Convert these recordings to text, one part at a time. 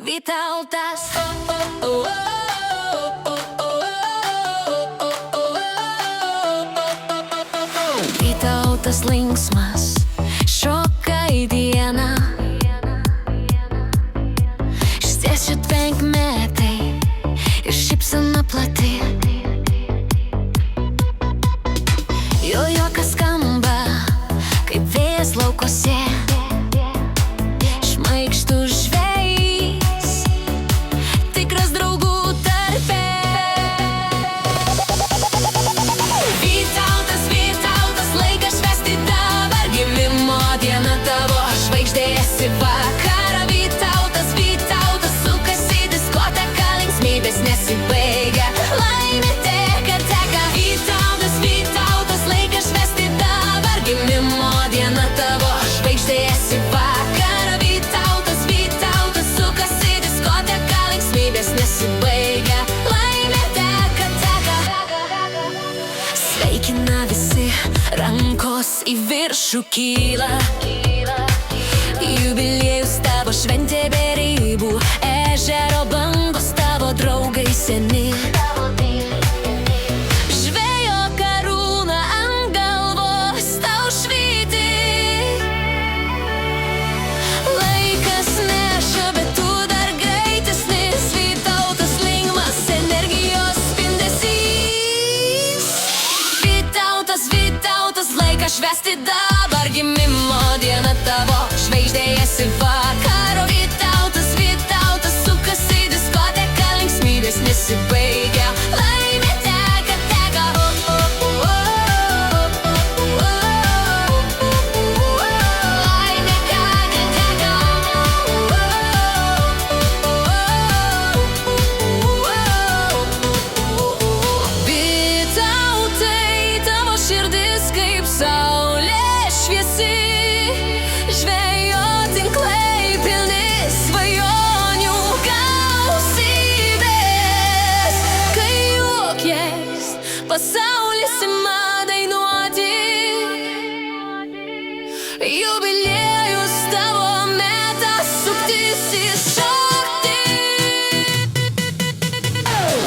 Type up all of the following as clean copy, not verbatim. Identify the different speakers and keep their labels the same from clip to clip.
Speaker 1: Vytautas. Vytautas linksmas, šoka į dieną. Šties 5 metai ir šypsena plati. Jo juokas skamba kaip vėjas laukose. Šmaikštus žvejys, tikras draugų tarpe. Vytautas, Vytautas, laikas švęsti dabar. Gimimo diena tavo, žvaigždė esi vakarą. Vytautas, Vytautas, sukasi diskoteka, linksmybės nesibaigia. Laimė teka, teka. Vytautas, Vytautas, laikas švęsti dabar. Gimimo diena tavo, žvaigždė esi vakarą. Vytautas, Vytautas, sukasi diskoteka, linksmybės nesibaigia. Laimė teka, teka. Sveikina visi, rankos į viršų kyla. Jubiliejus tavo, šventė be ribų. Ežero bangos tavo draugai seni. Žvejo karūna ant galvos tau švyti. Laikas neša, bet tu dar greitesnis. Vytautas linksmas, energijos spindesys. Vytautas, Vytautas, laikas švęsti dabar. Gimimo diena tavo, žvaigždė esi vakaro. Vytautas, Vytautas, sukasi diskoteka, linksmybės nesibaigia. Laimė teka, teka. Laimė teka, teka. Vytautai, tavo širdis kaip saulė šviesi. Žvejo tinklai pilni svajonių gausybės. Kai juokies, pasaulis ima dainuoti. Jubiliejus tavo, metas suktis iššokti.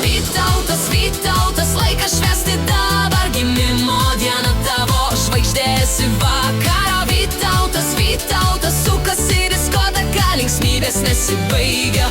Speaker 1: Vytautas, Vytautas, laikas švęsti dabar. Gimimo diena tavo, žvaigždė esi vakarą. Vytautas, Vytautas, sukasi diskoteka, linksmybės nesibaigia.